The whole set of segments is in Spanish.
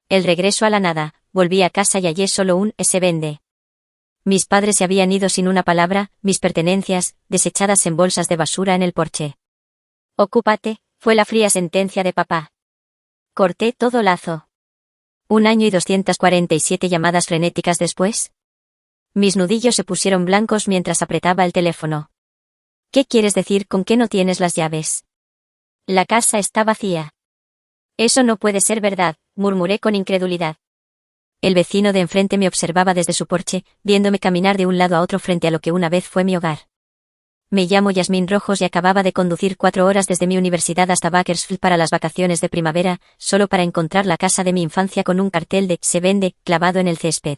El regreso a la nada, volví a casa y hallé solo un se vende. Mis padres se habían ido sin una palabra, mis pertenencias, desechadas en bolsas de basura en el porche. Ocúpate, fue la fría sentencia de papá. Corté todo lazo. 1 año y 247 llamadas frenéticas después. Mis nudillos se pusieron blancos mientras apretaba el teléfono. ¿Qué quieres decir con que no tienes las llaves? La casa está vacía. Eso no puede ser verdad, murmuré con incredulidad. El vecino de enfrente me observaba desde su porche, viéndome caminar de un lado a otro frente a lo que una vez fue mi hogar. Me llamo Yasmín Rojos y acababa de conducir 4 horas desde mi universidad hasta Bakersfield para las vacaciones de primavera, solo para encontrar la casa de mi infancia con un cartel de «Se vende» clavado en el césped.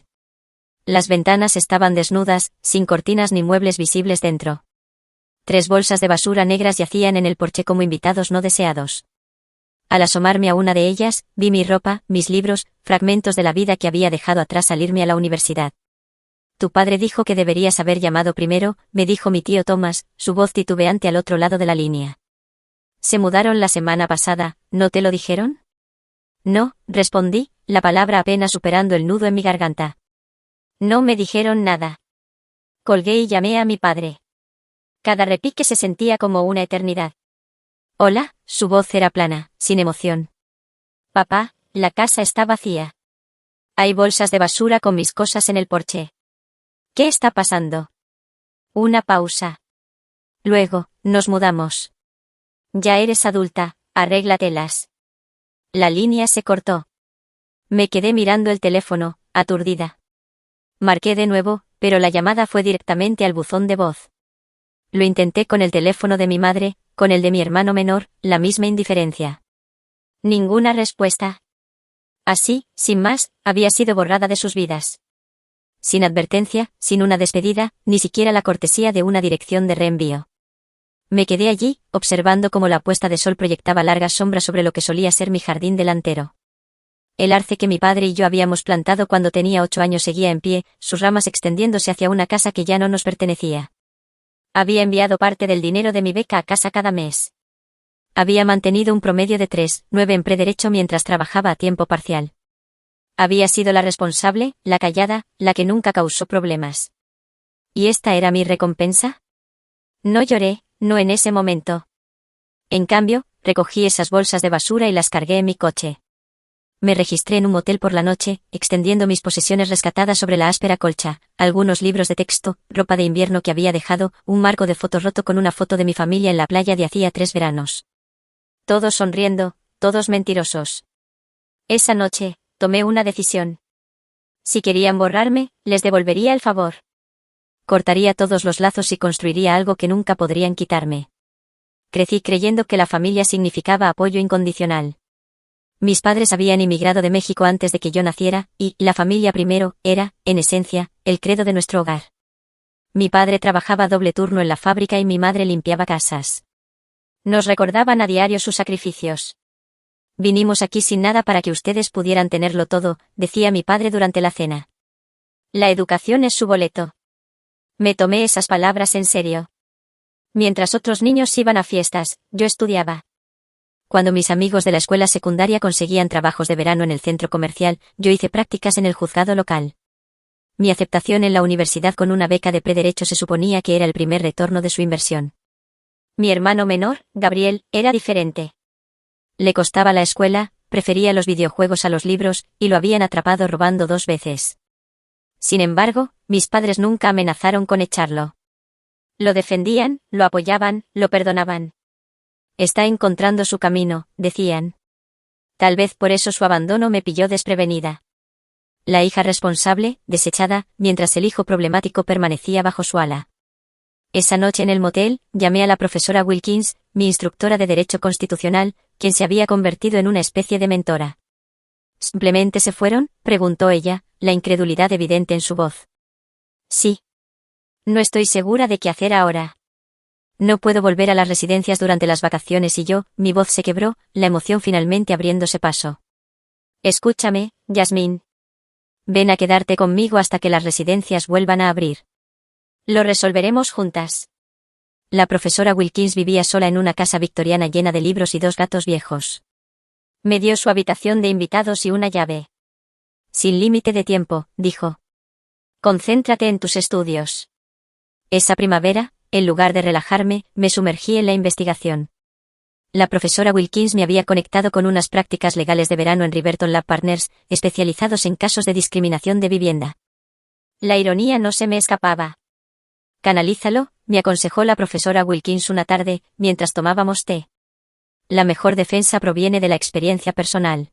Las ventanas estaban desnudas, sin cortinas ni muebles visibles dentro. 3 bolsas de basura negras yacían en el porche como invitados no deseados. Al asomarme a una de ellas, vi mi ropa, mis libros, fragmentos de la vida que había dejado atrás al irme a la universidad. Tu padre dijo que deberías haber llamado primero, me dijo mi tío Thomas, su voz titubeante al otro lado de la línea. Se mudaron la semana pasada, ¿no te lo dijeron? No, respondí, la palabra apenas superando el nudo en mi garganta. No me dijeron nada. Colgué y llamé a mi padre. Cada repique se sentía como una eternidad. Hola, su voz era plana, sin emoción. Papá, la casa está vacía. Hay bolsas de basura con mis cosas en el porche. ¿Qué está pasando? Una pausa. Luego, nos mudamos. Ya eres adulta, arréglatelas. La línea se cortó. Me quedé mirando el teléfono, aturdida. Marqué de nuevo, pero la llamada fue directamente al buzón de voz. Lo intenté con el teléfono de mi madre, con el de mi hermano menor, la misma indiferencia. Ninguna respuesta. Así, sin más, había sido borrada de sus vidas. Sin advertencia, sin una despedida, ni siquiera la cortesía de una dirección de reenvío. Me quedé allí, observando cómo la puesta de sol proyectaba largas sombras sobre lo que solía ser mi jardín delantero. El arce que mi padre y yo habíamos plantado cuando tenía 8 años seguía en pie, sus ramas extendiéndose hacia una casa que ya no nos pertenecía. Había enviado parte del dinero de mi beca a casa cada mes. Había mantenido un promedio de 3,9 en prederecho mientras trabajaba a tiempo parcial. Había sido la responsable, la callada, la que nunca causó problemas. ¿Y esta era mi recompensa? No lloré, no en ese momento. En cambio, recogí esas bolsas de basura y las cargué en mi coche. Me registré en un motel por la noche, extendiendo mis posesiones rescatadas sobre la áspera colcha, algunos libros de texto, ropa de invierno que había dejado, un marco de fotos roto con una foto de mi familia en la playa de hacía 3 veranos. Todos sonriendo, todos mentirosos. Esa noche, tomé una decisión. Si querían borrarme, les devolvería el favor. Cortaría todos los lazos y construiría algo que nunca podrían quitarme. Crecí creyendo que la familia significaba apoyo incondicional. Mis padres habían emigrado de México antes de que yo naciera, y la familia primero era, en esencia, el credo de nuestro hogar. Mi padre trabajaba doble turno en la fábrica y mi madre limpiaba casas. Nos recordaban a diario sus sacrificios. Vinimos aquí sin nada para que ustedes pudieran tenerlo todo, decía mi padre durante la cena. La educación es su boleto. Me tomé esas palabras en serio. Mientras otros niños iban a fiestas, yo estudiaba. Cuando mis amigos de la escuela secundaria conseguían trabajos de verano en el centro comercial, yo hice prácticas en el juzgado local. Mi aceptación en la universidad con una beca de prederecho se suponía que era el primer retorno de su inversión. Mi hermano menor, Gabriel, era diferente. Le costaba la escuela, prefería los videojuegos a los libros, y lo habían atrapado robando 2 veces. Sin embargo, mis padres nunca amenazaron con echarlo. Lo defendían, lo apoyaban, lo perdonaban. Está encontrando su camino, decían. Tal vez por eso su abandono me pilló desprevenida. La hija responsable, desechada, mientras el hijo problemático permanecía bajo su ala. Esa noche en el motel, llamé a la profesora Wilkins, mi instructora de Derecho Constitucional, quien se había convertido en una especie de mentora. ¿Simplemente se fueron?, preguntó ella, la incredulidad evidente en su voz. Sí. No estoy segura de qué hacer ahora. No puedo volver a las residencias durante las vacaciones y mi voz se quebró, la emoción finalmente abriéndose paso. Escúchame, Yasmín. Ven a quedarte conmigo hasta que las residencias vuelvan a abrir. Lo resolveremos juntas. La profesora Wilkins vivía sola en una casa victoriana llena de libros y 2 gatos viejos. Me dio su habitación de invitados y una llave. Sin límite de tiempo, dijo. Concéntrate en tus estudios. Esa primavera, en lugar de relajarme, me sumergí en la investigación. La profesora Wilkins me había conectado con unas prácticas legales de verano en Riverton Lab Partners, especializados en casos de discriminación de vivienda. La ironía no se me escapaba. Canalízalo, me aconsejó la profesora Wilkins una tarde, mientras tomábamos té. La mejor defensa proviene de la experiencia personal.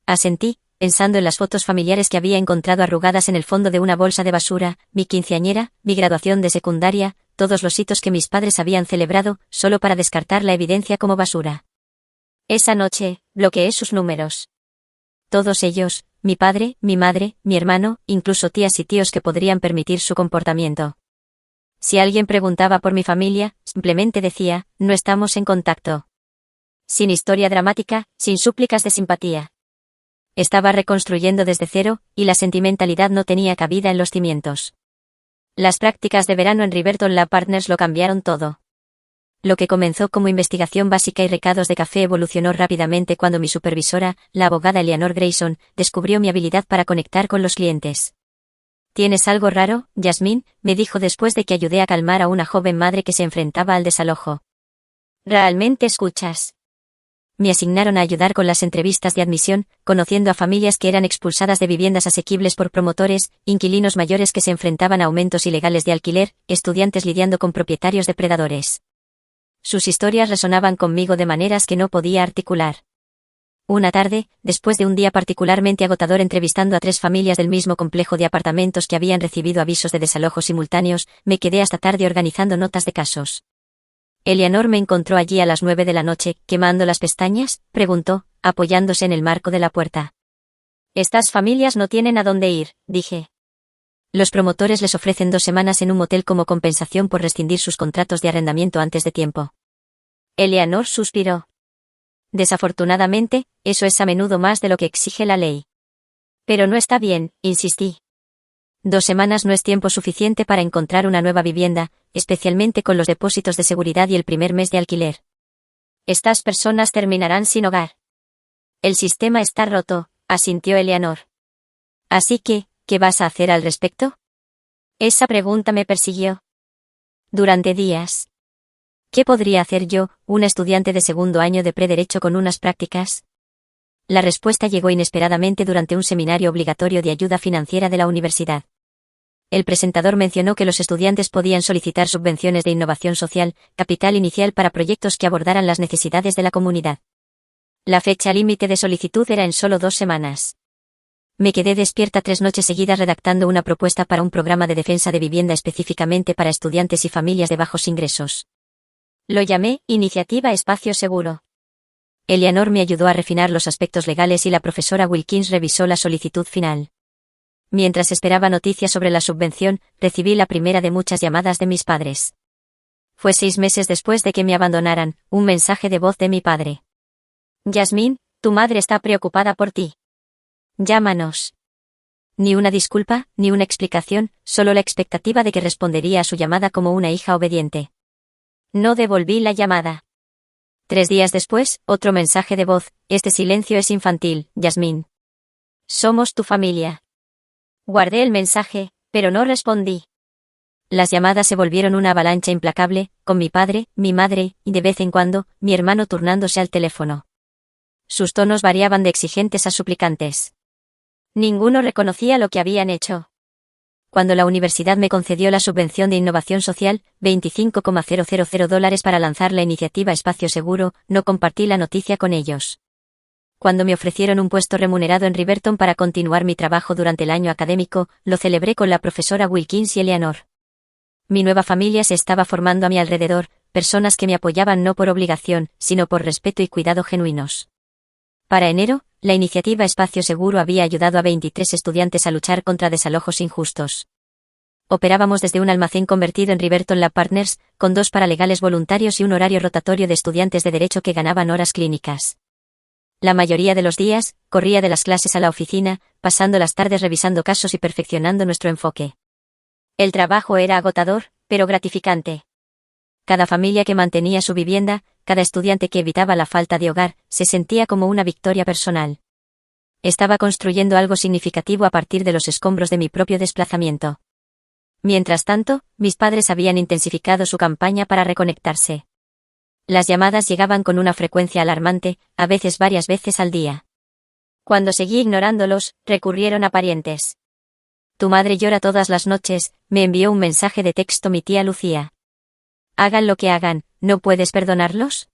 Asentí, pensando en las fotos familiares que había encontrado arrugadas en el fondo de una bolsa de basura, mi quinceañera, mi graduación de secundaria, todos los hitos que mis padres habían celebrado, solo para descartar la evidencia como basura. Esa noche, bloqueé sus números. Todos ellos, mi padre, mi madre, mi hermano, incluso tías y tíos que podrían permitir su comportamiento. Si alguien preguntaba por mi familia, simplemente decía, no estamos en contacto. Sin historia dramática, sin súplicas de simpatía. Estaba reconstruyendo desde cero, y la sentimentalidad no tenía cabida en los cimientos. Las prácticas de verano en Riverton Lab Partners lo cambiaron todo. Lo que comenzó como investigación básica y recados de café evolucionó rápidamente cuando mi supervisora, la abogada Eleanor Grayson, descubrió mi habilidad para conectar con los clientes. ¿Tienes algo raro, Jasmine?, me dijo después de que ayudé a calmar a una joven madre que se enfrentaba al desalojo. ¿Realmente escuchas? Me asignaron a ayudar con las entrevistas de admisión, conociendo a familias que eran expulsadas de viviendas asequibles por promotores, inquilinos mayores que se enfrentaban a aumentos ilegales de alquiler, estudiantes lidiando con propietarios depredadores. Sus historias resonaban conmigo de maneras que no podía articular. Una tarde, después de un día particularmente agotador entrevistando a 3 familias del mismo complejo de apartamentos que habían recibido avisos de desalojo simultáneos, me quedé hasta tarde organizando notas de casos. Eleanor me encontró allí a las 9 de la noche, ¿quemando las pestañas?, preguntó, apoyándose en el marco de la puerta. Estas familias no tienen a dónde ir, dije. Los promotores les ofrecen 2 semanas en un motel como compensación por rescindir sus contratos de arrendamiento antes de tiempo. Eleanor suspiró. Desafortunadamente, eso es a menudo más de lo que exige la ley. Pero no está bien, insistí. 2 semanas no es tiempo suficiente para encontrar una nueva vivienda, especialmente con los depósitos de seguridad y el primer mes de alquiler. Estas personas terminarán sin hogar. El sistema está roto, asintió Eleanor. Así que, ¿qué vas a hacer al respecto? Esa pregunta me persiguió. Durante días. ¿Qué podría hacer yo, una estudiante de segundo año de prederecho con unas prácticas? La respuesta llegó inesperadamente durante un seminario obligatorio de ayuda financiera de la universidad. El presentador mencionó que los estudiantes podían solicitar subvenciones de innovación social, capital inicial para proyectos que abordaran las necesidades de la comunidad. La fecha límite de solicitud era en solo 2 semanas. Me quedé despierta 3 noches seguidas redactando una propuesta para un programa de defensa de vivienda específicamente para estudiantes y familias de bajos ingresos. Lo llamé Iniciativa Espacio Seguro. Eleanor me ayudó a refinar los aspectos legales y la profesora Wilkins revisó la solicitud final. Mientras esperaba noticias sobre la subvención, recibí la primera de muchas llamadas de mis padres. Fue 6 meses después de que me abandonaran, un mensaje de voz de mi padre. Jasmine, tu madre está preocupada por ti. Llámanos. Ni una disculpa, ni una explicación, solo la expectativa de que respondería a su llamada como una hija obediente. No devolví la llamada. 3 días después, otro mensaje de voz, este silencio es infantil, Jasmine. Somos tu familia. Guardé el mensaje, pero no respondí. Las llamadas se volvieron una avalancha implacable, con mi padre, mi madre, y de vez en cuando, mi hermano turnándose al teléfono. Sus tonos variaban de exigentes a suplicantes. Ninguno reconocía lo que habían hecho. Cuando la universidad me concedió la subvención de innovación social, $25,000 para lanzar la iniciativa Espacio Seguro, no compartí la noticia con ellos. Cuando me ofrecieron un puesto remunerado en Riverton para continuar mi trabajo durante el año académico, lo celebré con la profesora Wilkins y Eleanor. Mi nueva familia se estaba formando a mi alrededor, personas que me apoyaban no por obligación, sino por respeto y cuidado genuinos. Para enero, la iniciativa Espacio Seguro había ayudado a 23 estudiantes a luchar contra desalojos injustos. Operábamos desde un almacén convertido en Riverton Lab Partners, con 2 paralegales voluntarios y un horario rotatorio de estudiantes de derecho que ganaban horas clínicas. La mayoría de los días, corría de las clases a la oficina, pasando las tardes revisando casos y perfeccionando nuestro enfoque. El trabajo era agotador, pero gratificante. Cada familia que mantenía su vivienda, cada estudiante que evitaba la falta de hogar, se sentía como una victoria personal. Estaba construyendo algo significativo a partir de los escombros de mi propio desplazamiento. Mientras tanto, mis padres habían intensificado su campaña para reconectarse. Las llamadas llegaban con una frecuencia alarmante, a veces varias veces al día. Cuando seguí ignorándolos, recurrieron a parientes. Tu madre llora todas las noches, me envió un mensaje de texto mi tía Lucía. Hagan lo que hagan, ¿no puedes perdonarlos?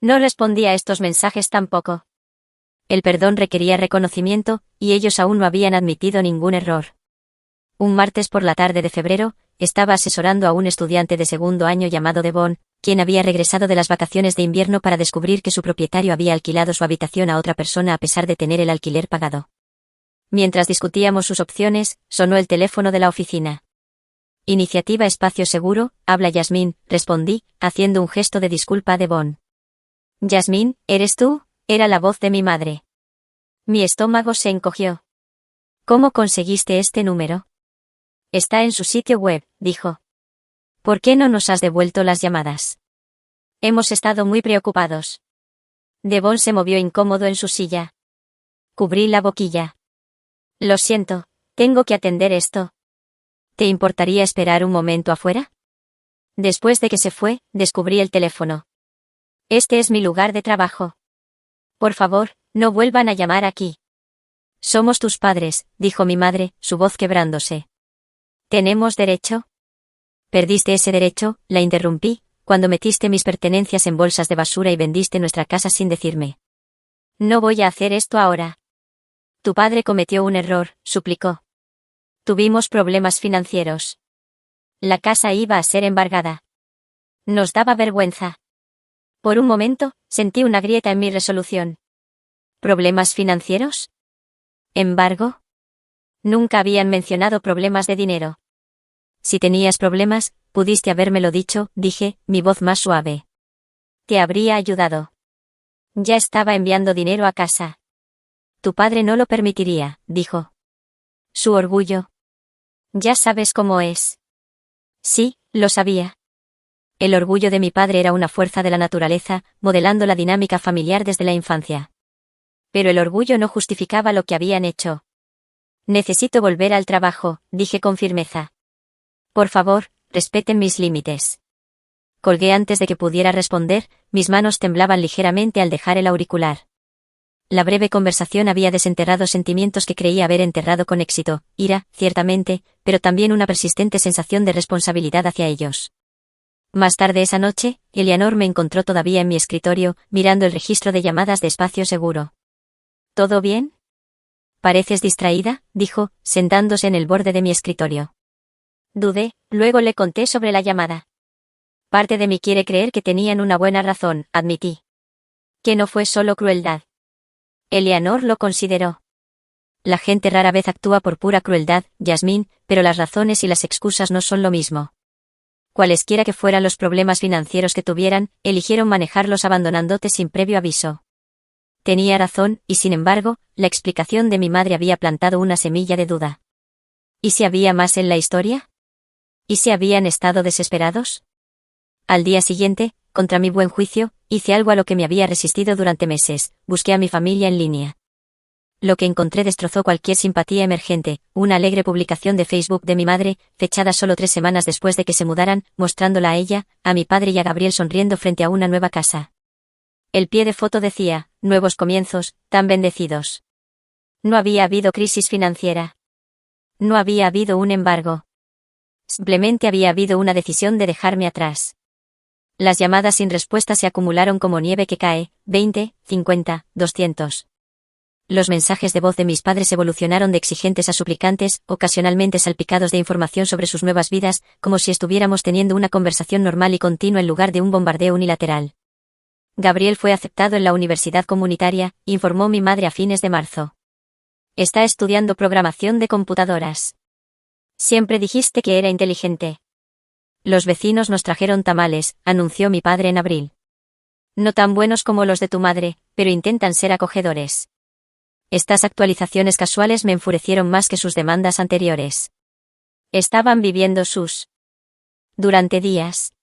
No respondí a estos mensajes tampoco. El perdón requería reconocimiento, y ellos aún no habían admitido ningún error. Un martes por la tarde de febrero, estaba asesorando a un estudiante de segundo año llamado Devon, quien había regresado de las vacaciones de invierno para descubrir que su propietario había alquilado su habitación a otra persona a pesar de tener el alquiler pagado. Mientras discutíamos sus opciones, sonó el teléfono de la oficina. Iniciativa Espacio Seguro, habla Yasmín, respondí, haciendo un gesto de disculpa a Devon. Yasmín, ¿eres tú? Era la voz de mi madre. Mi estómago se encogió. ¿Cómo conseguiste este número? Está en su sitio web, dijo. ¿Por qué no nos has devuelto las llamadas? Hemos estado muy preocupados. Devon se movió incómodo en su silla. Cubrí la boquilla. Lo siento, tengo que atender esto. ¿Te importaría esperar un momento afuera? Después de que se fue, descubrí el teléfono. Este es mi lugar de trabajo. Por favor, no vuelvan a llamar aquí. Somos tus padres, dijo mi madre, su voz quebrándose. ¿Tenemos derecho? Perdiste ese derecho, la interrumpí, cuando metiste mis pertenencias en bolsas de basura y vendiste nuestra casa sin decirme. No voy a hacer esto ahora. Tu padre cometió un error, suplicó. Tuvimos problemas financieros. La casa iba a ser embargada. Nos daba vergüenza. Por un momento, sentí una grieta en mi resolución. ¿Problemas financieros? ¿Embargo? Nunca habían mencionado problemas de dinero. Si tenías problemas, pudiste habérmelo dicho, dije, mi voz más suave. Te habría ayudado. Ya estaba enviando dinero a casa. Tu padre no lo permitiría, dijo. Su orgullo. Ya sabes cómo es. Sí, lo sabía. El orgullo de mi padre era una fuerza de la naturaleza, modelando la dinámica familiar desde la infancia. Pero el orgullo no justificaba lo que habían hecho. Necesito volver al trabajo, dije con firmeza. Por favor, respeten mis límites. Colgué antes de que pudiera responder, mis manos temblaban ligeramente al dejar el auricular. La breve conversación había desenterrado sentimientos que creía haber enterrado con éxito, ira, ciertamente, pero también una persistente sensación de responsabilidad hacia ellos. Más tarde esa noche, Eleanor me encontró todavía en mi escritorio, mirando el registro de llamadas de Espacio Seguro. ¿Todo bien? Pareces distraída, dijo, sentándose en el borde de mi escritorio. Dudé, luego le conté sobre la llamada. Parte de mí quiere creer que tenían una buena razón, admití. Que no fue solo crueldad. Eleanor lo consideró. La gente rara vez actúa por pura crueldad, Yasmín, pero las razones y las excusas no son lo mismo. Cualesquiera que fueran los problemas financieros que tuvieran, eligieron manejarlos abandonándote sin previo aviso. Tenía razón, y sin embargo, la explicación de mi madre había plantado una semilla de duda. ¿Y si había más en la historia? ¿Y si habían estado desesperados? Al día siguiente, contra mi buen juicio, hice algo a lo que me había resistido durante meses, busqué a mi familia en línea. Lo que encontré destrozó cualquier simpatía emergente, una alegre publicación de Facebook de mi madre, fechada solo 3 semanas después de que se mudaran, mostrándola a ella, a mi padre y a Gabriel sonriendo frente a una nueva casa. El pie de foto decía, nuevos comienzos, tan bendecidos. No había habido crisis financiera. No había habido un embargo. Simplemente había habido una decisión de dejarme atrás. Las llamadas sin respuesta se acumularon como nieve que cae, 20, 50, 200. Los mensajes de voz de mis padres evolucionaron de exigentes a suplicantes, ocasionalmente salpicados de información sobre sus nuevas vidas, como si estuviéramos teniendo una conversación normal y continua en lugar de un bombardeo unilateral. Gabriel fue aceptado en la universidad comunitaria, informó mi madre a fines de marzo. Está estudiando programación de computadoras. Siempre dijiste que era inteligente. Los vecinos nos trajeron tamales, anunció mi padre en abril. No tan buenos como los de tu madre, pero intentan ser acogedores. Estas actualizaciones casuales me enfurecieron más que sus demandas anteriores. Estaban viviendo sus durante días.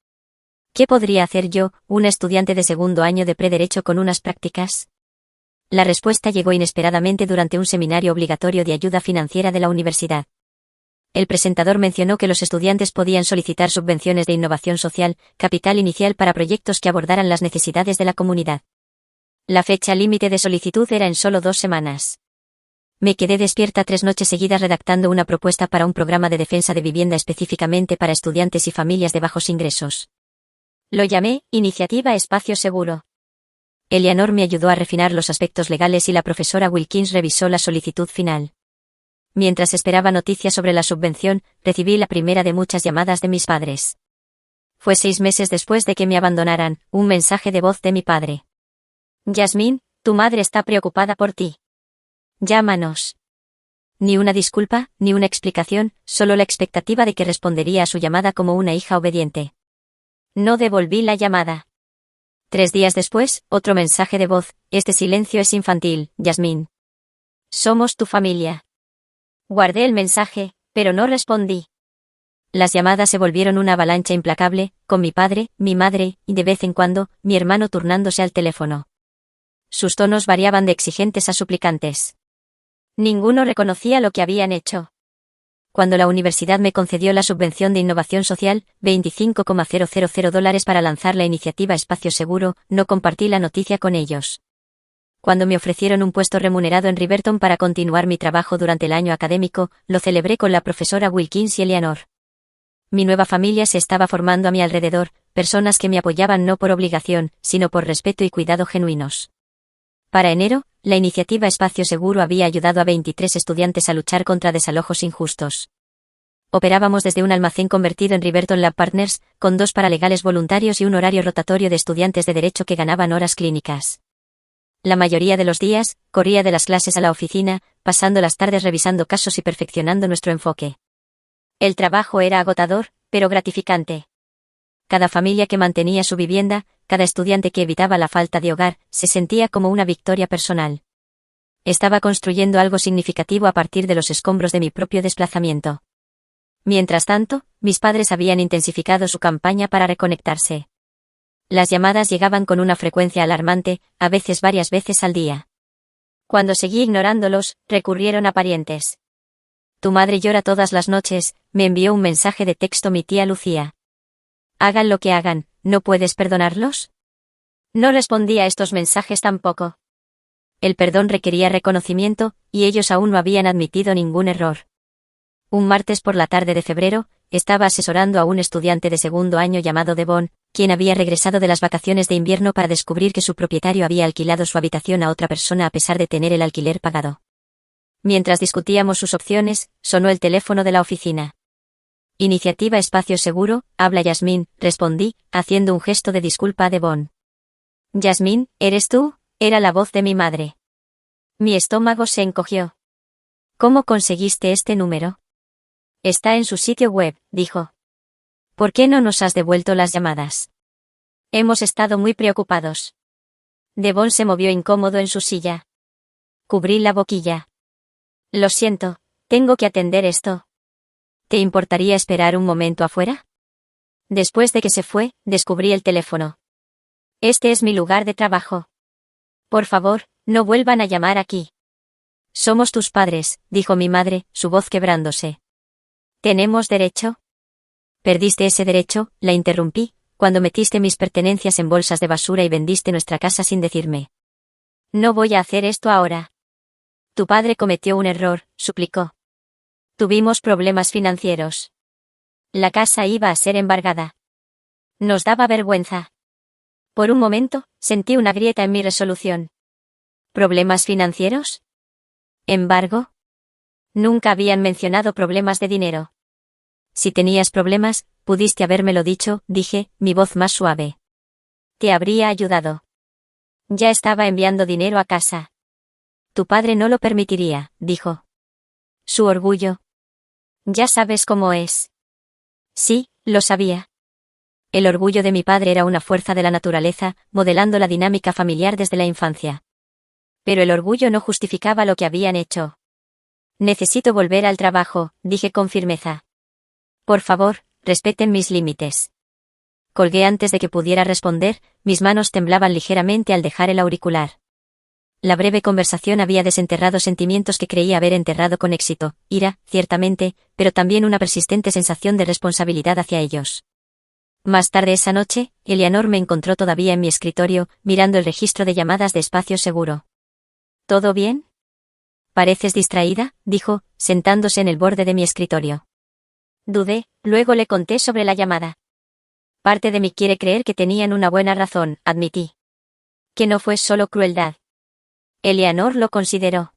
¿Qué podría hacer yo, una estudiante de segundo año de prederecho con unas prácticas? La respuesta llegó inesperadamente durante un seminario obligatorio de ayuda financiera de la universidad. El presentador mencionó que los estudiantes podían solicitar subvenciones de innovación social, capital inicial para proyectos que abordaran las necesidades de la comunidad. La fecha límite de solicitud era en solo 2 semanas. Me quedé despierta 3 noches seguidas redactando una propuesta para un programa de defensa de vivienda específicamente para estudiantes y familias de bajos ingresos. Lo llamé Iniciativa Espacio Seguro. Eleanor me ayudó a refinar los aspectos legales y la profesora Wilkins revisó la solicitud final. Mientras esperaba noticias sobre la subvención, recibí la primera de muchas llamadas de mis padres. Fue 6 meses después de que me abandonaran, un mensaje de voz de mi padre. Yasmín, tu madre está preocupada por ti. Llámanos. Ni una disculpa, ni una explicación, solo la expectativa de que respondería a su llamada como una hija obediente. No devolví la llamada. 3 días después, otro mensaje de voz, este silencio es infantil, Yasmín. Somos tu familia. Guardé el mensaje, pero no respondí. Las llamadas se volvieron una avalancha implacable, con mi padre, mi madre, y de vez en cuando, mi hermano turnándose al teléfono. Sus tonos variaban de exigentes a suplicantes. Ninguno reconocía lo que habían hecho. Cuando la universidad me concedió la subvención de innovación social, $25,000 para lanzar la iniciativa Espacio Seguro, no compartí la noticia con ellos. Cuando me ofrecieron un puesto remunerado en Riverton para continuar mi trabajo durante el año académico, lo celebré con la profesora Wilkins y Eleanor. Mi nueva familia se estaba formando a mi alrededor, personas que me apoyaban no por obligación, sino por respeto y cuidado genuinos. Para enero, la iniciativa Espacio Seguro había ayudado a 23 estudiantes a luchar contra desalojos injustos. Operábamos desde un almacén convertido en Riverton Lab Partners, con 2 paralegales voluntarios y un horario rotatorio de estudiantes de derecho que ganaban horas clínicas. La mayoría de los días, corría de las clases a la oficina, pasando las tardes revisando casos y perfeccionando nuestro enfoque. El trabajo era agotador, pero gratificante. Cada familia que mantenía su vivienda, cada estudiante que evitaba la falta de hogar, se sentía como una victoria personal. Estaba construyendo algo significativo a partir de los escombros de mi propio desplazamiento. Mientras tanto, mis padres habían intensificado su campaña para reconectarse. Las llamadas llegaban con una frecuencia alarmante, a veces varias veces al día. Cuando seguí ignorándolos, recurrieron a parientes. Tu madre llora todas las noches, me envió un mensaje de texto mi tía Lucía. Hagan lo que hagan, ¿no puedes perdonarlos? No respondí a estos mensajes tampoco. El perdón requería reconocimiento, y ellos aún no habían admitido ningún error. Un martes por la tarde de febrero, estaba asesorando a un estudiante de segundo año llamado Devon, quien había regresado de las vacaciones de invierno para descubrir que su propietario había alquilado su habitación a otra persona a pesar de tener el alquiler pagado. Mientras discutíamos sus opciones, sonó el teléfono de la oficina. Iniciativa Espacio Seguro, habla Yasmín, respondí, haciendo un gesto de disculpa a Devon. Yasmín, ¿eres tú? Era la voz de mi madre. Mi estómago se encogió. ¿Cómo conseguiste este número? Está en su sitio web, dijo. ¿Por qué no nos has devuelto las llamadas? Hemos estado muy preocupados. Devon se movió incómodo en su silla. Cubrí la boquilla. Lo siento, tengo que atender esto. ¿Te importaría esperar un momento afuera? Después de que se fue, descubrí el teléfono. Este es mi lugar de trabajo. Por favor, no vuelvan a llamar aquí. Somos tus padres, dijo mi madre, su voz quebrándose. ¿Tenemos derecho? Perdiste ese derecho, la interrumpí, cuando metiste mis pertenencias en bolsas de basura y vendiste nuestra casa sin decirme. No voy a hacer esto ahora. Tu padre cometió un error, suplicó. Tuvimos problemas financieros. La casa iba a ser embargada. Nos daba vergüenza. Por un momento, sentí una grieta en mi resolución. ¿Problemas financieros? ¿Embargo? Nunca habían mencionado problemas de dinero. Si tenías problemas, pudiste habérmelo dicho, dije, mi voz más suave. Te habría ayudado. Ya estaba enviando dinero a casa. Tu padre no lo permitiría, dijo. Su orgullo. Ya sabes cómo es. Sí, lo sabía. El orgullo de mi padre era una fuerza de la naturaleza, modelando la dinámica familiar desde la infancia. Pero el orgullo no justificaba lo que habían hecho. Necesito volver al trabajo, dije con firmeza. Por favor, respeten mis límites. Colgué antes de que pudiera responder, mis manos temblaban ligeramente al dejar el auricular. La breve conversación había desenterrado sentimientos que creía haber enterrado con éxito, ira, ciertamente, pero también una persistente sensación de responsabilidad hacia ellos. Más tarde esa noche, Eleanor me encontró todavía en mi escritorio, mirando el registro de llamadas de espacio seguro. ¿Todo bien? Pareces distraída, dijo, sentándose en el borde de mi escritorio. Dudé, luego le conté sobre la llamada. Parte de mí quiere creer que tenían una buena razón, admití. Que no fue solo crueldad. Eleanor lo consideró.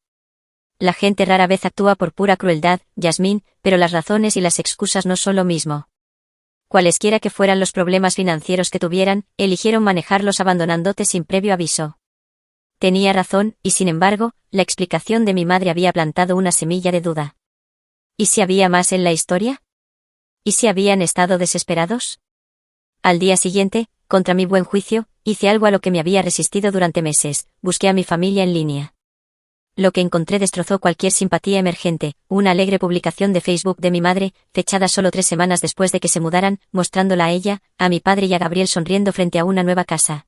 La gente rara vez actúa por pura crueldad, Yasmín, pero las razones y las excusas no son lo mismo. Cualesquiera que fueran los problemas financieros que tuvieran, eligieron manejarlos abandonándote sin previo aviso. Tenía razón, y sin embargo, la explicación de mi madre había plantado una semilla de duda. ¿Y si había más en la historia? ¿Y si habían estado desesperados? Al día siguiente, contra mi buen juicio, hice algo a lo que me había resistido durante meses, busqué a mi familia en línea. Lo que encontré destrozó cualquier simpatía emergente, una alegre publicación de Facebook de mi madre, fechada solo 3 semanas después de que se mudaran, mostrándola a ella, a mi padre y a Gabriel sonriendo frente a una nueva casa.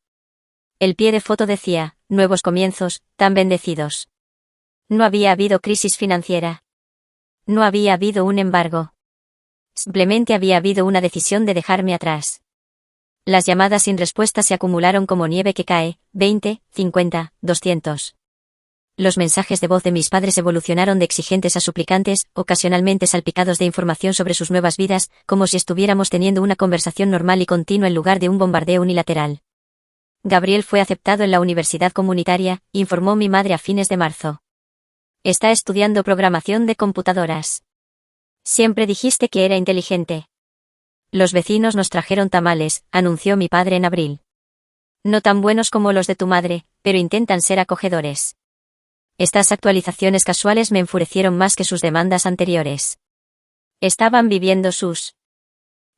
El pie de foto decía, nuevos comienzos, tan bendecidos. No había habido crisis financiera. No había habido un embargo. Simplemente había habido una decisión de dejarme atrás. Las llamadas sin respuesta se acumularon como nieve que cae, 20, 50, 200. Los mensajes de voz de mis padres evolucionaron de exigentes a suplicantes, ocasionalmente salpicados de información sobre sus nuevas vidas, como si estuviéramos teniendo una conversación normal y continua en lugar de un bombardeo unilateral. Gabriel fue aceptado en la universidad comunitaria, informó mi madre a fines de marzo. Está estudiando programación de computadoras. Siempre dijiste que era inteligente. Los vecinos nos trajeron tamales, anunció mi padre en abril. No tan buenos como los de tu madre, pero intentan ser acogedores. Estas actualizaciones casuales me enfurecieron más que sus demandas anteriores. Estaban viviendo sus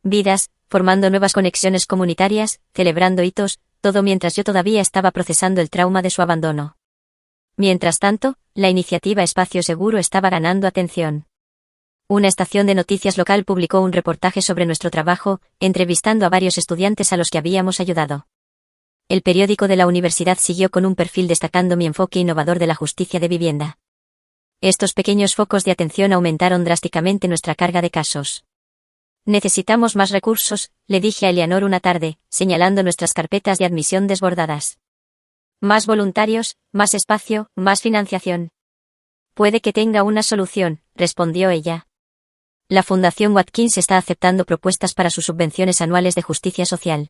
vidas, formando nuevas conexiones comunitarias, celebrando hitos, todo mientras yo todavía estaba procesando el trauma de su abandono. Mientras tanto, la iniciativa Espacio Seguro estaba ganando atención. Una estación de noticias local publicó un reportaje sobre nuestro trabajo, entrevistando a varios estudiantes a los que habíamos ayudado. El periódico de la universidad siguió con un perfil destacando mi enfoque innovador de la justicia de vivienda. Estos pequeños focos de atención aumentaron drásticamente nuestra carga de casos. Necesitamos más recursos, le dije a Eleanor una tarde, señalando nuestras carpetas de admisión desbordadas. Más voluntarios, más espacio, más financiación. Puede que tenga una solución, respondió ella. La Fundación Watkins está aceptando propuestas para sus subvenciones anuales de justicia social.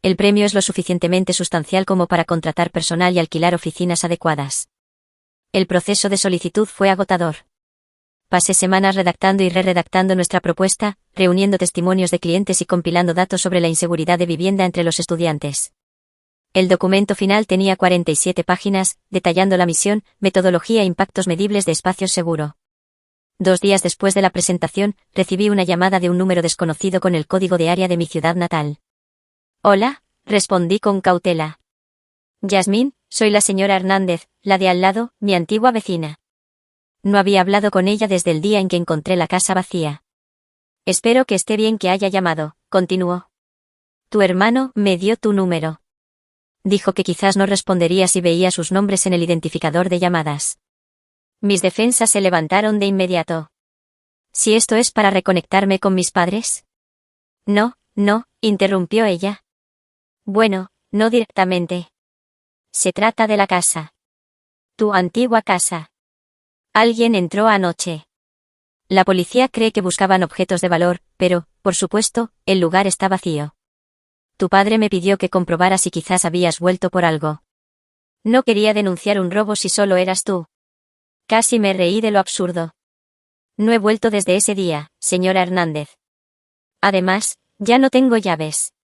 El premio es lo suficientemente sustancial como para contratar personal y alquilar oficinas adecuadas. El proceso de solicitud fue agotador. Pasé semanas redactando y re-redactando nuestra propuesta, reuniendo testimonios de clientes y compilando datos sobre la inseguridad de vivienda entre los estudiantes. El documento final tenía 47 páginas, detallando la misión, metodología e impactos medibles de Espacio Seguro. 2 días después de la presentación, recibí una llamada de un número desconocido con el código de área de mi ciudad natal. Hola, respondí con cautela. Yasmín, soy la señora Hernández, la de al lado, mi antigua vecina. No había hablado con ella desde el día en que encontré la casa vacía. Espero que esté bien que haya llamado, continuó. Tu hermano me dio tu número. Dijo que quizás no respondería si veía sus nombres en el identificador de llamadas. Mis defensas se levantaron de inmediato. ¿Si esto es para reconectarme con mis padres? No, interrumpió ella. Bueno, no directamente. Se trata de la casa. Tu antigua casa. Alguien entró anoche. La policía cree que buscaban objetos de valor, pero, por supuesto, el lugar está vacío. Tu padre me pidió que comprobara si quizás habías vuelto por algo. No quería denunciar un robo si solo eras tú. Casi me reí de lo absurdo. No he vuelto desde ese día, señora Hernández. Además, ya no tengo llaves.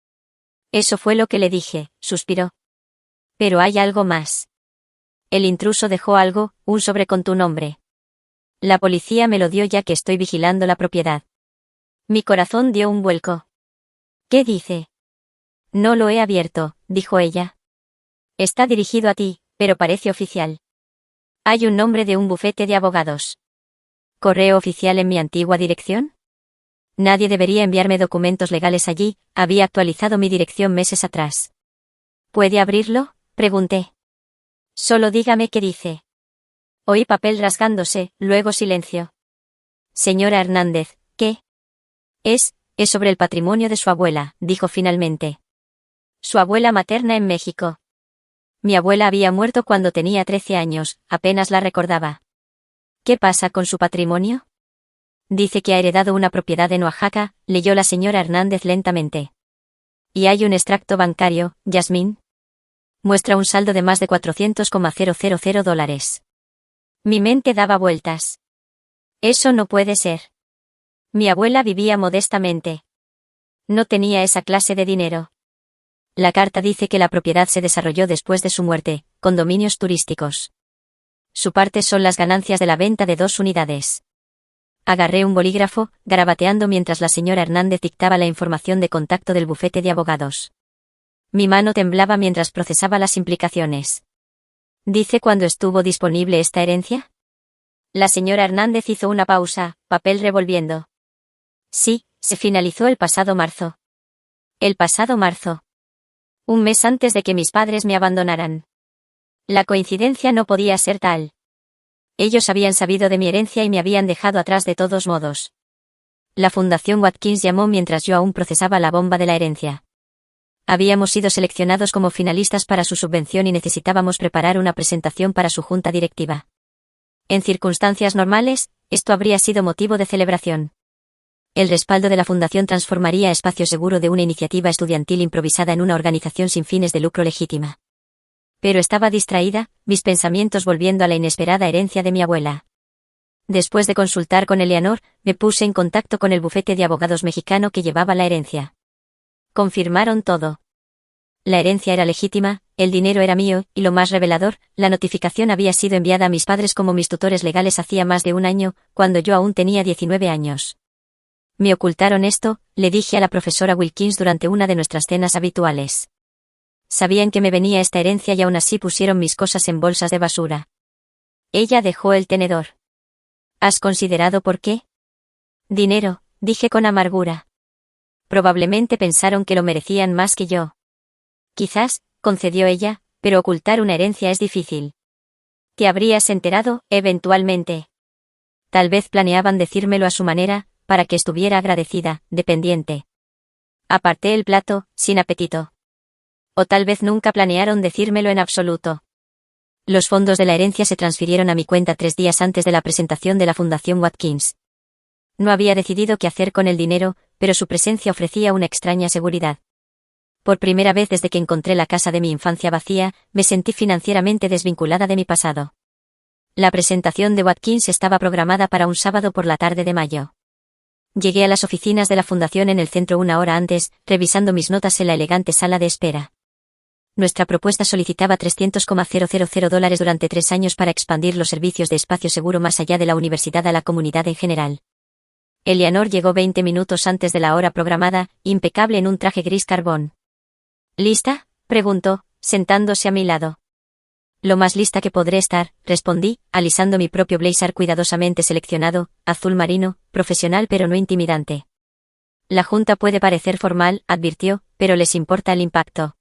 Eso fue lo que le dije, suspiró. Pero hay algo más. El intruso dejó algo, un sobre con tu nombre. La policía me lo dio ya que estoy vigilando la propiedad. Mi corazón dio un vuelco. ¿Qué dice? No lo he abierto, dijo ella. Está dirigido a ti, pero parece oficial. Hay un nombre de un bufete de abogados. ¿Correo oficial en mi antigua dirección? Nadie debería enviarme documentos legales allí, había actualizado mi dirección meses atrás. ¿Puede abrirlo?, pregunté. Solo dígame qué dice. Oí papel rasgándose, luego silencio. Señora Hernández, ¿qué? Es sobre el patrimonio de su abuela, dijo finalmente. Su abuela materna en México. Mi abuela había muerto cuando tenía 13 años, apenas la recordaba. ¿Qué pasa con su patrimonio? Dice que ha heredado una propiedad en Oaxaca, leyó la señora Hernández lentamente. Y hay un extracto bancario, Yasmín. Muestra un saldo de más de $400,000. Mi mente daba vueltas. Eso no puede ser. Mi abuela vivía modestamente. No tenía esa clase de dinero. La carta dice que la propiedad se desarrolló después de su muerte, con dominios turísticos. Su parte son las ganancias de la venta de 2 unidades. Agarré un bolígrafo, garabateando mientras la señora Hernández dictaba la información de contacto del bufete de abogados. Mi mano temblaba mientras procesaba las implicaciones. ¿Dice cuándo estuvo disponible esta herencia? La señora Hernández hizo una pausa, papel revolviendo. Sí, se finalizó el pasado marzo. El pasado marzo. Un mes antes de que mis padres me abandonaran. La coincidencia no podía ser tal. Ellos habían sabido de mi herencia y me habían dejado atrás de todos modos. La Fundación Watkins llamó mientras yo aún procesaba la bomba de la herencia. Habíamos sido seleccionados como finalistas para su subvención y necesitábamos preparar una presentación para su junta directiva. En circunstancias normales, esto habría sido motivo de celebración. El respaldo de la Fundación transformaría Espacio Seguro de una iniciativa estudiantil improvisada en una organización sin fines de lucro legítima. Pero estaba distraída, mis pensamientos volviendo a la inesperada herencia de mi abuela. Después de consultar con Eleanor, me puse en contacto con el bufete de abogados mexicano que llevaba la herencia. Confirmaron todo. La herencia era legítima, el dinero era mío, y lo más revelador, la notificación había sido enviada a mis padres como mis tutores legales hacía más de un año, cuando yo aún tenía 19 años. Me ocultaron esto, le dije a la profesora Wilkins durante una de nuestras cenas habituales. Sabían que me venía esta herencia y aún así pusieron mis cosas en bolsas de basura. Ella dejó el tenedor. ¿Has considerado por qué? Dinero, dije con amargura. Probablemente pensaron que lo merecían más que yo. Quizás, concedió ella, pero ocultar una herencia es difícil. ¿Te habrías enterado, eventualmente? Tal vez planeaban decírmelo a su manera, para que estuviera agradecida, dependiente. Aparté el plato, sin apetito. O tal vez nunca planearon decírmelo en absoluto. Los fondos de la herencia se transfirieron a mi cuenta 3 días antes de la presentación de la Fundación Watkins. No había decidido qué hacer con el dinero, pero su presencia ofrecía una extraña seguridad. Por primera vez desde que encontré la casa de mi infancia vacía, me sentí financieramente desvinculada de mi pasado. La presentación de Watkins estaba programada para un sábado por la tarde de mayo. Llegué a las oficinas de la fundación en el centro 1 hora antes, revisando mis notas en la elegante sala de espera. Nuestra propuesta solicitaba $300,000 durante 3 años para expandir los servicios de espacio seguro más allá de la universidad a la comunidad en general. Eleanor llegó 20 minutos antes de la hora programada, impecable en un traje gris carbón. ¿Lista?, preguntó, sentándose a mi lado. Lo más lista que podré estar, respondí, alisando mi propio blazer cuidadosamente seleccionado, azul marino, profesional pero no intimidante. La junta puede parecer formal, advirtió, pero les importa el impacto.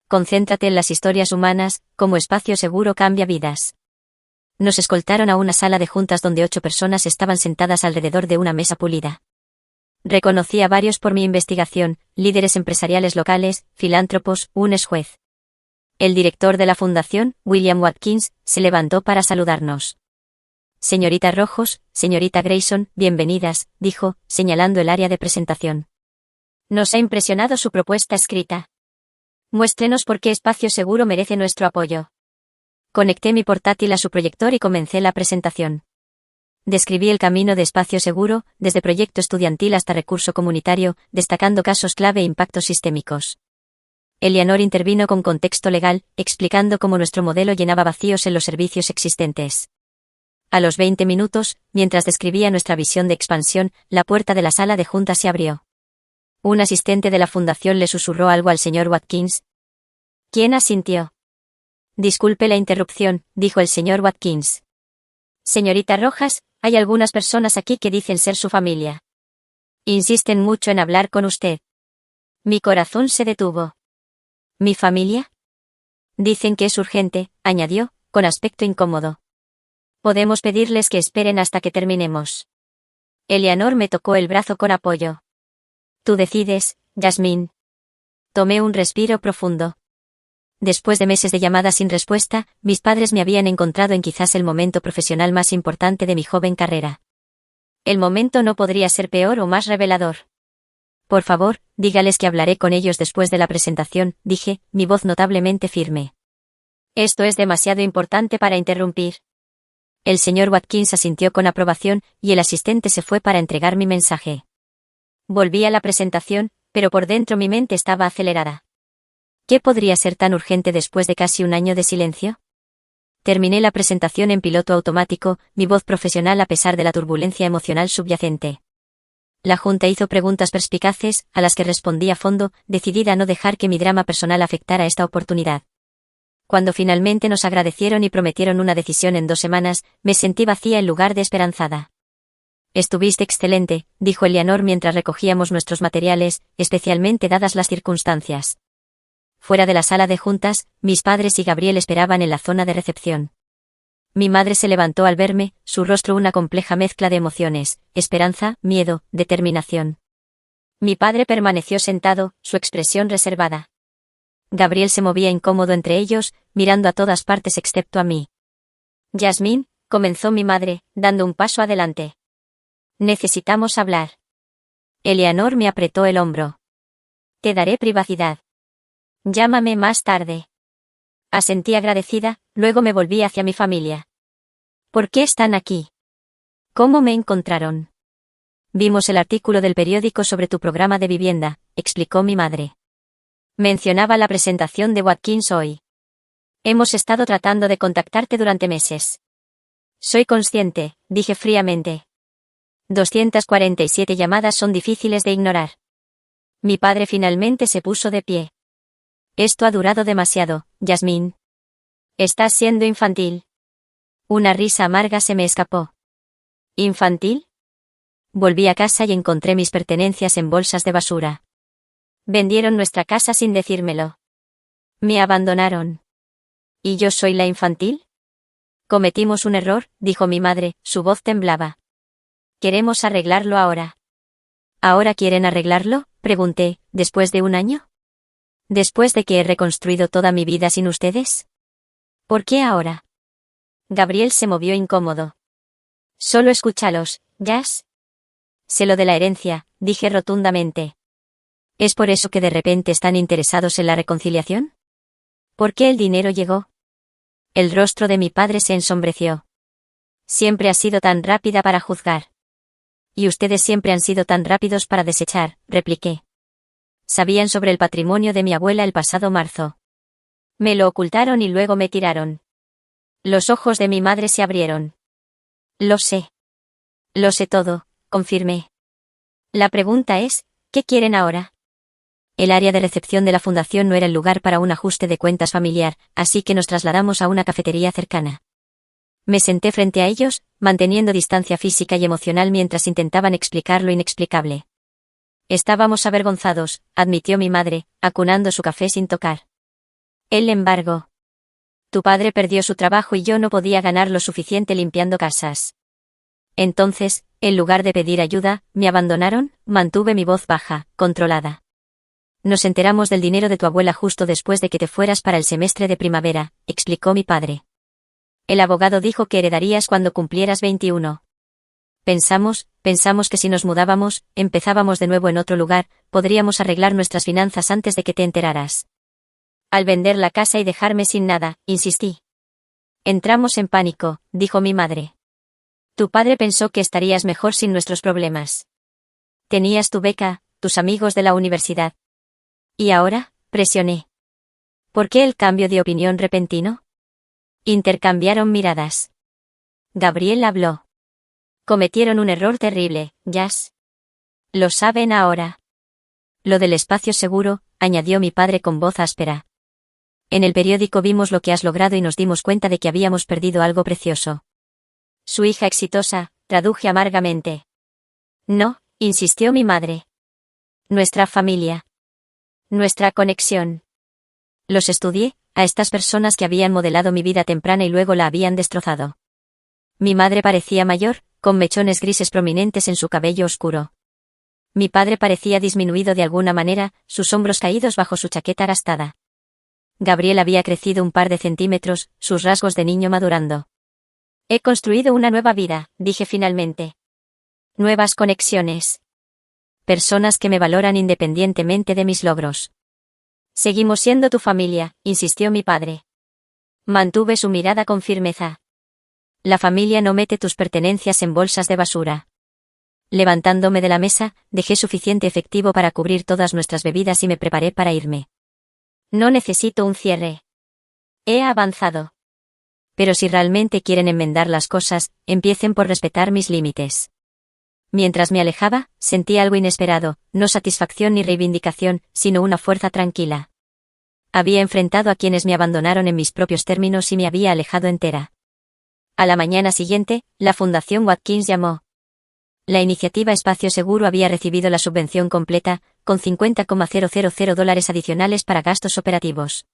Concéntrate en las historias humanas, como espacio seguro cambia vidas. Nos escoltaron a una sala de juntas donde 8 personas estaban sentadas alrededor de una mesa pulida. Reconocí a varios por mi investigación, líderes empresariales locales, filántropos, un ex juez. El director de la fundación, William Watkins, se levantó para saludarnos. Señorita Rojos, señorita Grayson, bienvenidas, dijo, señalando el área de presentación. Nos ha impresionado su propuesta escrita. Muéstrenos por qué Espacio Seguro merece nuestro apoyo. Conecté mi portátil a su proyector y comencé la presentación. Describí el camino de Espacio Seguro, desde proyecto estudiantil hasta recurso comunitario, destacando casos clave e impactos sistémicos. Eleanor intervino con contexto legal, explicando cómo nuestro modelo llenaba vacíos en los servicios existentes. A los 20 minutos, mientras describía nuestra visión de expansión, la puerta de la sala de juntas se abrió. Un asistente de la fundación le susurró algo al señor Watkins. ¿Quién asintió? Disculpe la interrupción, dijo el señor Watkins. Señorita Rojas, hay algunas personas aquí que dicen ser su familia. Insisten mucho en hablar con usted. Mi corazón se detuvo. ¿Mi familia? Dicen que es urgente, añadió, con aspecto incómodo. Podemos pedirles que esperen hasta que terminemos. Eleanor me tocó el brazo con apoyo. Tú decides, Jasmine. Tomé un respiro profundo. Después de meses de llamadas sin respuesta, mis padres me habían encontrado en quizás el momento profesional más importante de mi joven carrera. El momento no podría ser peor o más revelador. Por favor, dígales que hablaré con ellos después de la presentación, dije, mi voz notablemente firme. Esto es demasiado importante para interrumpir. El señor Watkins asintió con aprobación, y el asistente se fue para entregar mi mensaje. Volví a la presentación, pero por dentro mi mente estaba acelerada. ¿Qué podría ser tan urgente después de casi un año de silencio? Terminé la presentación en piloto automático, mi voz profesional a pesar de la turbulencia emocional subyacente. La junta hizo preguntas perspicaces, a las que respondí a fondo, decidida a no dejar que mi drama personal afectara esta oportunidad. Cuando finalmente nos agradecieron y prometieron una decisión en 2 semanas, me sentí vacía en lugar de esperanzada. Estuviste excelente, dijo Eleanor mientras recogíamos nuestros materiales, especialmente dadas las circunstancias. Fuera de la sala de juntas, mis padres y Gabriel esperaban en la zona de recepción. Mi madre se levantó al verme, su rostro una compleja mezcla de emociones, esperanza, miedo, determinación. Mi padre permaneció sentado, su expresión reservada. Gabriel se movía incómodo entre ellos, mirando a todas partes excepto a mí. Jasmine, comenzó mi madre, dando un paso adelante. Necesitamos hablar. Eleanor me apretó el hombro. Te daré privacidad. Llámame más tarde. Asentí agradecida, luego me volví hacia mi familia. ¿Por qué están aquí? ¿Cómo me encontraron? Vimos el artículo del periódico sobre tu programa de vivienda, explicó mi madre. Mencionaba la presentación de Watkins hoy. Hemos estado tratando de contactarte durante meses. Soy consciente, dije fríamente. 247 llamadas son difíciles de ignorar. Mi padre finalmente se puso de pie. Esto ha durado demasiado, Jasmine. Estás siendo infantil. Una risa amarga se me escapó. ¿Infantil? Volví a casa y encontré mis pertenencias en bolsas de basura. Vendieron nuestra casa sin decírmelo. Me abandonaron. ¿Y yo soy la infantil? Cometimos un error, dijo mi madre, su voz temblaba. Queremos arreglarlo ahora. ¿Ahora quieren arreglarlo?, pregunté, ¿después de 1 año? ¿Después de que he reconstruido toda mi vida sin ustedes? ¿Por qué ahora? Gabriel se movió incómodo. Solo escúchalos, Jas. Sé lo de la herencia, dije rotundamente. ¿Es por eso que de repente están interesados en la reconciliación? ¿Por qué el dinero llegó? El rostro de mi padre se ensombreció. Siempre has sido tan rápida para juzgar. Y ustedes siempre han sido tan rápidos para desechar, repliqué. Sabían sobre el patrimonio de mi abuela el pasado marzo. Me lo ocultaron y luego me tiraron. Los ojos de mi madre se abrieron. Lo sé. Lo sé todo, confirmé. La pregunta es, ¿qué quieren ahora? El área de recepción de la fundación no era el lugar para un ajuste de cuentas familiar, así que nos trasladamos a una cafetería cercana. Me senté frente a ellos, manteniendo distancia física y emocional mientras intentaban explicar lo inexplicable. Estábamos avergonzados, admitió mi madre, acunando su café sin tocar. El embargo. Tu padre perdió su trabajo y yo no podía ganar lo suficiente limpiando casas. Entonces, en lugar de pedir ayuda, me abandonaron, mantuve mi voz baja, controlada. Nos enteramos del dinero de tu abuela justo después de que te fueras para el semestre de primavera, explicó mi padre. El abogado dijo que heredarías cuando cumplieras 21. Pensamos que si nos mudábamos, empezábamos de nuevo en otro lugar, podríamos arreglar nuestras finanzas antes de que te enteraras. Al vender la casa y dejarme sin nada, insistí. Entramos en pánico, dijo mi madre. Tu padre pensó que estarías mejor sin nuestros problemas. Tenías tu beca, tus amigos de la universidad. ¿Y ahora?, presioné. ¿Por qué el cambio de opinión repentino? Intercambiaron miradas. Gabriel habló. Cometieron un error terrible, Jas. Lo saben ahora. Lo del espacio seguro, añadió mi padre con voz áspera. En el periódico vimos lo que has logrado y nos dimos cuenta de que habíamos perdido algo precioso. Su hija exitosa, traduje amargamente. No, insistió mi madre. Nuestra familia. Nuestra conexión. Los estudié, a estas personas que habían modelado mi vida temprana y luego la habían destrozado. Mi madre parecía mayor, con mechones grises prominentes en su cabello oscuro. Mi padre parecía disminuido de alguna manera, sus hombros caídos bajo su chaqueta gastada. Gabriel había crecido un par de centímetros, sus rasgos de niño madurando. He construido una nueva vida, dije finalmente. Nuevas conexiones. Personas que me valoran independientemente de mis logros. Seguimos siendo tu familia, insistió mi padre. Mantuve su mirada con firmeza. La familia no mete tus pertenencias en bolsas de basura. Levantándome de la mesa, dejé suficiente efectivo para cubrir todas nuestras bebidas y me preparé para irme. No necesito un cierre. He avanzado. Pero si realmente quieren enmendar las cosas, empiecen por respetar mis límites. Mientras me alejaba, sentí algo inesperado, no satisfacción ni reivindicación, sino una fuerza tranquila. Había enfrentado a quienes me abandonaron en mis propios términos y me había alejado entera. A la mañana siguiente, la Fundación Watkins llamó. La iniciativa Espacio Seguro había recibido la subvención completa, con $50,000 adicionales para gastos operativos.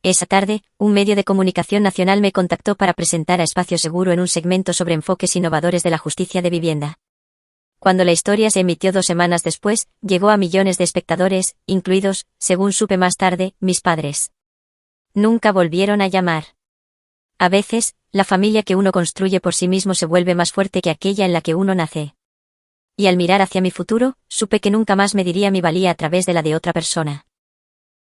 Esa tarde, un medio de comunicación nacional me contactó para presentar a Espacio Seguro en un segmento sobre enfoques innovadores de la justicia de vivienda. Cuando la historia se emitió 2 semanas después, llegó a millones de espectadores, incluidos, según supe más tarde, mis padres. Nunca volvieron a llamar. A veces, la familia que uno construye por sí mismo se vuelve más fuerte que aquella en la que uno nace. Y al mirar hacia mi futuro, supe que nunca más mediría mi valía a través de la de otra persona.